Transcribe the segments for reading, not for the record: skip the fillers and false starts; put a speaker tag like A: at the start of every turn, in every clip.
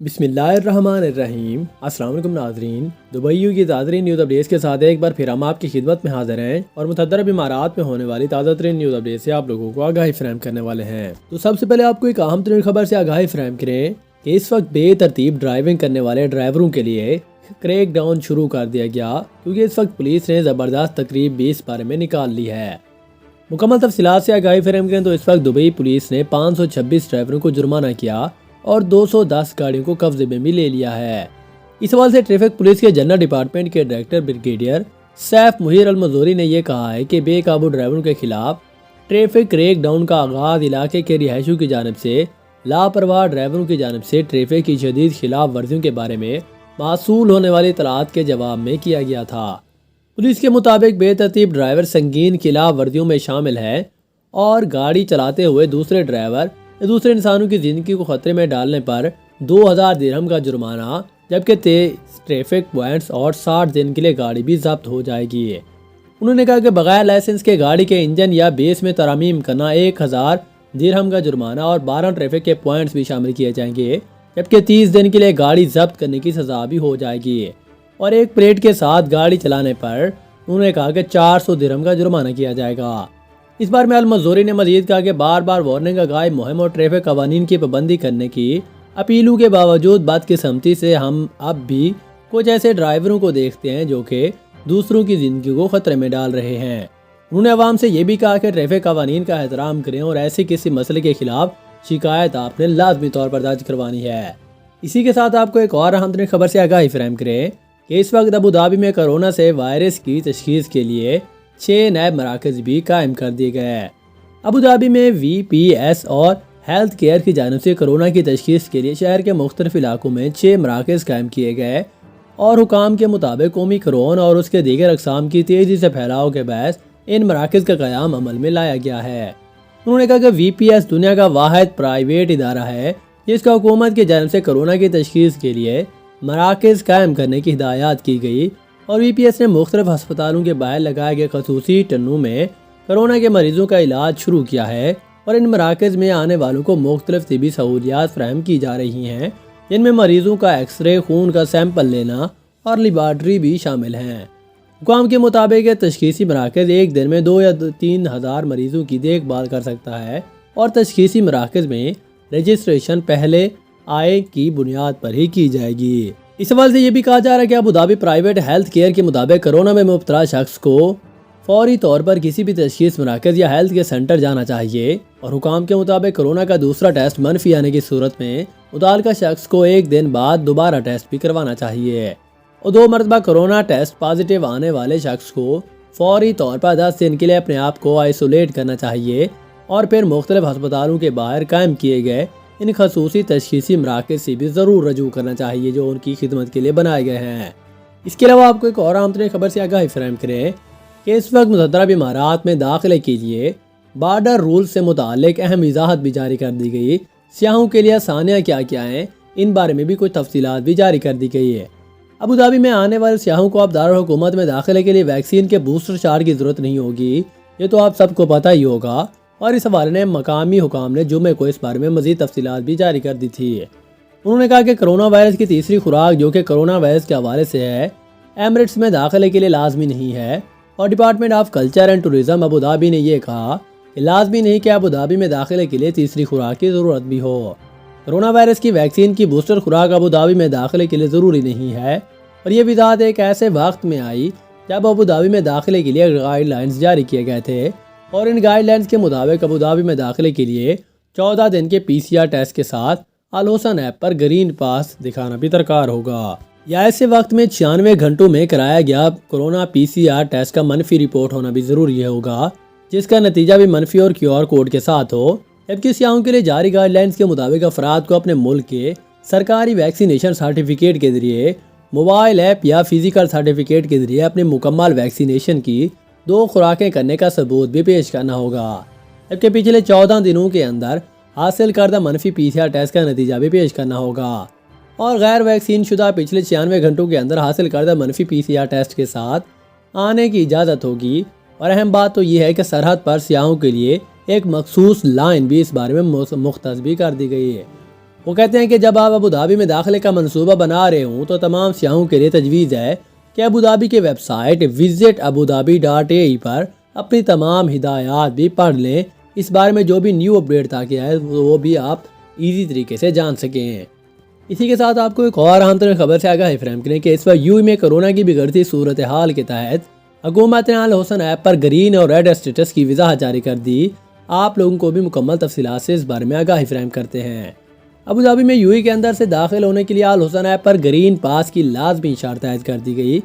A: بسم اللہ الرحمن الرحیم۔ السلام علیکم ناظرین، دبئی کی تازہ ترین نیوز اپڈیٹس کے ساتھ ایک بار پھر ہم آپ کی خدمت میں حاضر ہیں اور متعدد امارات میں ہونے والی تازہ ترین نیوز اپڈیٹ سے آپ لوگوں کو آگاہی فراہم کرنے والے ہیں۔ تو سب سے پہلے آپ کو ایک اہم ترین خبر سے آگاہی فراہم کریں کہ اس وقت بے ترتیب ڈرائیونگ کرنے والے ڈرائیوروں کے لیے کریک ڈاؤن شروع کر دیا گیا، کیونکہ اس وقت پولیس نے زبردست تقریب بھی اس بارے میں نکال لی ہے۔ مکمل تفصیلات سے آگاہی فراہم کریں تو اس وقت دبئی پولیس نے 526 ڈرائیوروں کو جرمانہ کیا اور 210 گاڑیوں کو قبضے میں بھی لے لیا ہے۔ اس حوالے سے ٹریفک پولیس کے جنرل ڈپارٹمنٹ کے ڈائریکٹر بریگیڈیئر سیف محیر المزوری نے یہ کہا ہے کہ بے قابو ڈرائیوروں کے خلاف ٹریفک کریک ڈاؤن کا آغاز علاقے کے رہائشیوں کی جانب سے لاپرواہ ڈرائیوروں کی جانب سے ٹریفک کی شدید خلاف ورزیوں کے بارے میں موصول ہونے والی اطلاعات کے جواب میں کیا گیا تھا۔ پولیس کے مطابق بے ترتیب ڈرائیور سنگین خلاف ورزیوں میں شامل ہے اور گاڑی چلاتے ہوئے دوسرے ڈرائیور یا دوسرے انسانوں کی زندگی کو خطرے میں ڈالنے پر 2000 درہم کا جرمانہ، جبکہ 23 ٹریفک پوائنٹس اور 60 دن کے لیے گاڑی بھی ضبط ہو جائے گی۔ انہوں نے کہا کہ بغیر لائسنس کے گاڑی کے انجن یا بیس میں ترامیم کرنا 1000 درہم کا جرمانہ اور 12 ٹریفک کے پوائنٹس بھی شامل کیے جائیں گے، جبکہ 30 دن کے لیے گاڑی ضبط کرنے کی سزا بھی ہو جائے گی، اور ایک پلیٹ کے ساتھ گاڑی چلانے پر انہوں نے کہا کہ 400 درہم کا جرمانہ کیا جائے گا۔ اس بار میں المزوری نے مزید کہا کہ بار بار وارننگ آگاہی مہم اور ٹریفک قوانین کی پابندی کرنے کی اپیلوں کے باوجود بدقسمتی سے ہم اب بھی کچھ ایسے ڈرائیوروں کو دیکھتے ہیں جو کہ دوسروں کی زندگی کو خطرے میں ڈال رہے ہیں۔ انہوں نے عوام سے یہ بھی کہا کہ ٹریفک قوانین کا احترام کریں اور ایسے کسی مسئلے کے خلاف شکایت آپ نے لازمی طور پر درج کروانی ہے۔ اسی کے ساتھ آپ کو ایک اور اہم ترین خبر سے آگاہی فراہم کریں کہ اس وقت ابوظہبی میں کورونا سے وائرس کی تشخیص کے لیے 6 نئے مراکز بھی قائم کر دیے گئے ہیں۔ ابوظہبی میں VPS اور ہیلتھ کیئر کی جانب سے کورونا کی تشخیص کے لیے شہر کے مختلف علاقوں میں 6 مراکز قائم کیے گئے، اور حکام کے مطابق اومیکرون اور اس کے دیگر اقسام کی تیزی سے پھیلاؤ کے باعث ان مراکز کا قیام عمل میں لایا گیا ہے۔ انہوں نے کہا کہ VPS دنیا کا واحد پرائیویٹ ادارہ ہے جس کا حکومت کی جانب سے کورونا کی تشخیص کے لیے مراکز قائم کرنے کی ہدایات کی گئی، اور VPS نے مختلف ہسپتالوں کے باہر لگائے گئے خصوصی ٹنوں میں کورونا کے مریضوں کا علاج شروع کیا ہے، اور ان مراکز میں آنے والوں کو مختلف طبی سہولیات فراہم کی جا رہی ہیں، جن میں مریضوں کا ایکس رے، خون کا سیمپل لینا اور لیبارٹری بھی شامل ہیں۔ حکام کے مطابق یہ تشخیصی مراکز ایک دن میں 2 یا 3 ہزار مریضوں کی دیکھ بھال کر سکتا ہے، اور تشخیصی مراکز میں رجسٹریشن پہلے آئے کی بنیاد پر ہی کی جائے گی۔ اس حوالے سے یہ بھی کہا جا رہا ہے کہ ابوظہبی پرائیویٹ ہیلتھ کیئر کے مطابق کورونا میں مبتلا شخص کو فوری طور پر کسی بھی تشخیص مراکز یا ہیلتھ کیئر سینٹر جانا چاہیے، اور حکام کے مطابق کورونا کا دوسرا ٹیسٹ منفی آنے کی صورت میں متعلقہ شخص کو 1 دن بعد دوبارہ ٹیسٹ بھی کروانا چاہیے، اور 2 مرتبہ کورونا ٹیسٹ پازیٹیو آنے والے شخص کو فوری طور پر 10 دن کے لیے اپنے آپ کو آئسولیٹ کرنا چاہیے، اور پھر مختلف ہسپتالوں کے باہر قائم کیے گئے ان خصوصی تشخیصی مراکز سے بھی ضرور رجوع کرنا چاہیے جو ان کی خدمت کے لیے بنائے گئے ہیں۔ اس کے علاوہ آپ کو ایک اور اہم ترین خبر سے آگاہی فراہم کریں کہ اس وقت متعدد امارات میں داخلے کے لیے بارڈر رول سے متعلق اہم وضاحت بھی جاری کر دی گئی۔ سیاحوں کے لیے آسانیاں کیا ہیں، ان بارے میں بھی کچھ تفصیلات بھی جاری کر دی گئی ہے۔ ابوظہبی میں آنے والے سیاحوں کو اب دارالحکومت میں داخلے کے لیے ویکسین کے بوسٹر شاٹ کی ضرورت نہیں ہوگی، یہ تو آپ سب کو پتہ ہی ہوگا، اور اس حوالے نے مقامی حکام نے جمعے کو اس بارے میں مزید تفصیلات بھی جاری کر دی تھی۔ انہوں نے کہا کہ کرونا وائرس کی تیسری خوراک جو کہ کرونا وائرس کے حوالے سے ہے، ایمریٹس میں داخلے کے لیے لازمی نہیں ہے، اور department of culture and tourism Abu Dhabi نے یہ کہا کہ لازمی نہیں کہ ابوظہبی میں داخلے کے لیے تیسری خوراک کی ضرورت بھی ہو۔ کرونا وائرس کی ویکسین کی بوسٹر خوراک ابوظہبی میں داخلے کے لیے ضروری نہیں ہے، اور یہ وضاحت ایک ایسے وقت میں آئی جب ابوظہبی میں داخلے کے لیے گائیڈ لائنز جاری کیے گئے تھے، اور ان گائیڈ لائنز کے مطابق ابوظہبی میں داخلے کے لیے 14 دن کے PCR ٹیسٹ کے ساتھ الوسن ایپ پر گرین پاس دکھانا بھی درکار ہوگا، یا ایسے وقت میں 96 گھنٹوں میں کرایا گیا کورونا PCR ٹیسٹ کا منفی رپورٹ ہونا بھی ضروری ہوگا، جس کا نتیجہ بھی منفی اور QR کوڈ کے ساتھ ہو۔ جبکہ سیاحوں کے لیے جاری گائیڈ لائنز کے مطابق افراد کو اپنے ملک کے سرکاری ویکسینیشن سرٹیفکیٹ کے ذریعے، موبائل ایپ یا فزیکل سرٹیفکیٹ کے ذریعے اپنے مکمل ویکسینیشن کی 2 خوراکیں کرنے کا ثبوت بھی پیش کرنا ہوگا، جبکہ پچھلے 14 دنوں کے اندر حاصل کردہ منفی PCR ٹیسٹ کا نتیجہ بھی پیش کرنا ہوگا، اور غیر ویکسین شدہ پچھلے 96 گھنٹوں کے اندر حاصل کردہ منفی PCR ٹیسٹ کے ساتھ آنے کی اجازت ہوگی۔ اور اہم بات تو یہ ہے کہ سرحد پر سیاحوں کے لیے ایک مخصوص لائن بھی اس بارے میں مختص بھی کر دی گئی ہے۔ وہ کہتے ہیں کہ جب آپ ابوظہبی میں داخلے کا منصوبہ بنا رہے ہوں تو تمام سیاحوں کے لیے تجویز ہے کہ ابوظہبی کی ویب سائٹ visitabudabi.ae پر اپنی تمام ہدایات بھی پڑھ لیں، اس بارے میں جو بھی نیو اپڈیٹ تاکہ ہے وہ بھی آپ ایزی طریقے سے جان سکیں۔ اسی کے ساتھ آپ کو ایک اور اہم ترین خبر سے آگاہی فراہم کریں کہ اس وقت یو میں کرونا کی بگڑتی صورتحال کے تحت حکومت نے الحسن ایپ پر گرین اور ریڈ اسٹیٹس کی وضاحت جاری کر دی۔ آپ لوگوں کو بھی مکمل تفصیلات سے اس بارے میں آگاہی فراہم کرتے ہیں۔ ابوظہبی میں یو کے اندر سے داخل ہونے کے لیے الحسن ایپ پر گرین پاس کی لازمی شرط عائد کر دی گئی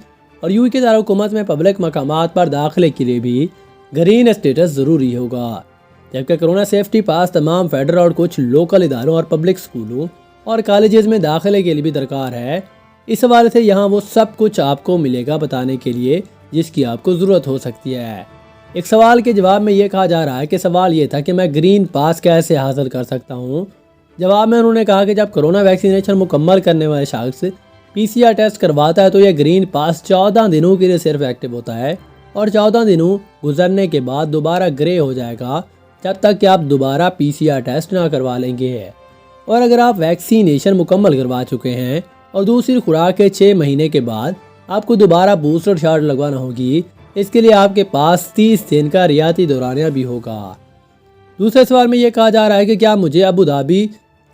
A: اور یو کے دارالحکومت میں پبلک مقامات پر داخلے کے لیے بھی گرین اسٹیٹس ضروری ہوگا، جبکہ کرونا سیفٹی پاس تمام فیڈرل اور کچھ لوکل اداروں اور پبلک سکولوں اور کالجز میں داخلے کے لیے بھی درکار ہے۔ اس حوالے سے یہاں وہ سب کچھ آپ کو ملے گا بتانے کے لیے جس کی آپ کو ضرورت ہو سکتی ہے۔ ایک سوال کے جواب میں یہ کہا جا رہا ہے کہ سوال یہ تھا کہ میں گرین پاس کیسے حاصل کر سکتا ہوں۔ جواب میں انہوں نے کہا کہ جب کرونا ویکسینیشن مکمل کرنے والے شخص PCR ٹیسٹ کرواتا ہے تو یہ گرین پاس 14 دنوں کے لیے صرف ایکٹیو ہوتا ہے اور 14 دنوں گزرنے کے بعد دوبارہ گرے ہو جائے گا جب تک کہ آپ دوبارہ PCR ٹیسٹ نہ کروا لیں گے۔ اور اگر آپ ویکسینیشن مکمل کروا چکے ہیں اور دوسری خوراک کے 6 مہینے کے بعد آپ کو دوبارہ بوسٹر شاٹ لگوانا ہوگی، اس کے لیے آپ کے پاس 30 دن کا ریاتی دورانیہ بھی ہوگا۔ دوسرے سوال میں یہ کہا جا رہا ہے کہ کیا مجھے ابوظہبی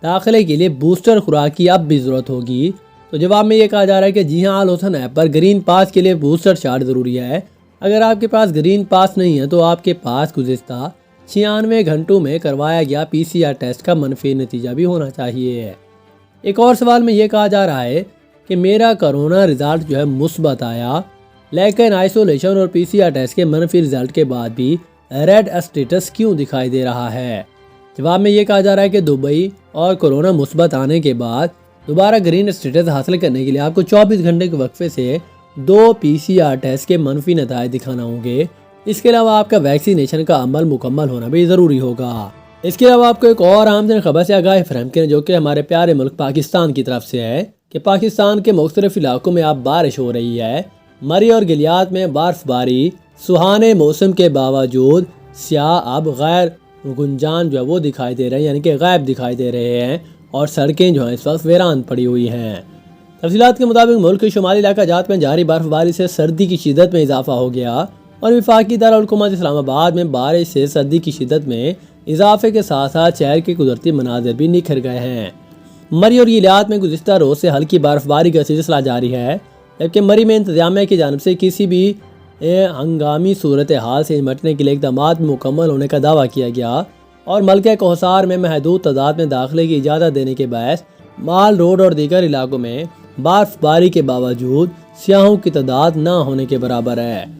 A: داخلے کے لیے بوسٹر خوراک کی اب بھی ضرورت ہوگی؟ تو جواب میں یہ کہا جا رہا ہے کہ جی ہاں، الحسن ایپ پر گرین پاس کے لیے بوسٹر شاٹ ضروری ہے۔ اگر آپ کے پاس گرین پاس نہیں ہے تو آپ کے پاس گزشتہ 96 گھنٹوں میں کروایا گیا PCR ٹیسٹ کا منفی نتیجہ بھی ہونا چاہیے۔ ایک اور سوال میں یہ کہا جا رہا ہے کہ میرا کرونا رزلٹ مثبت آیا، لیکن آئسولیشن اور PCR ٹیسٹ کے منفی رزلٹ کے بعد بھی ریڈ اسٹیٹس کیوں دکھائی دے رہا ہے؟ جواب میں یہ کہا جا رہا ہے کہ دبئی اور کرونا مثبت آنے کے بعد دوبارہ گرین اسٹیٹس حاصل کرنے کے لیے آپ کو 24 گھنٹے کے وقفے سے 2 PCR ٹیسٹ کے منفی نتائج دکھانا ہوں گے۔ اس کے علاوہ آپ کا ویکسینیشن کا عمل مکمل ہونا بھی ضروری ہوگا۔ اس کے علاوہ آپ کو ایک اور اہم ترین خبر سے آگاہی فراہم کریں جو کہ ہمارے پیارے ملک پاکستان کی طرف سے ہے کہ پاکستان کے مختلف علاقوں میں اب بارش ہو رہی ہے۔ مری اور گلیات میں برف باری سہانے موسم کے باوجود سیاح اب غیر گنجان وہ دکھائی دے رہے ہیں، یعنی کہ غائب دکھائی دے رہے ہیں اور سڑکیں اس وقت ویران پڑی ہوئی ہیں۔ تفصیلات کے مطابق ملک کے شمالی علاقہ جات میں جاری برف باری سے سردی کی شدت میں اضافہ ہو گیا اور وفاقی دارالحکومت اسلام آباد میں بارش سے سردی کی شدت میں اضافے کے ساتھ ساتھ شہر کے قدرتی مناظر بھی نکھر گئے ہیں۔ مری اور گلیات میں گزشتہ روز سے ہلکی برف باری کا سلسلہ جاری ہے، جبکہ مری میں انتظامیہ کی جانب سے کسی بھی ہنگامی صورتحال سے نمٹنے کے لیے اقدامات مکمل ہونے کا دعویٰ کیا گیا اور ملکہ کوہسار میں محدود تعداد میں داخلے کی اجازت دینے کے باعث مال روڈ اور دیگر علاقوں میں برف باری کے باوجود سیاحوں کی تعداد نہ ہونے کے برابر ہے۔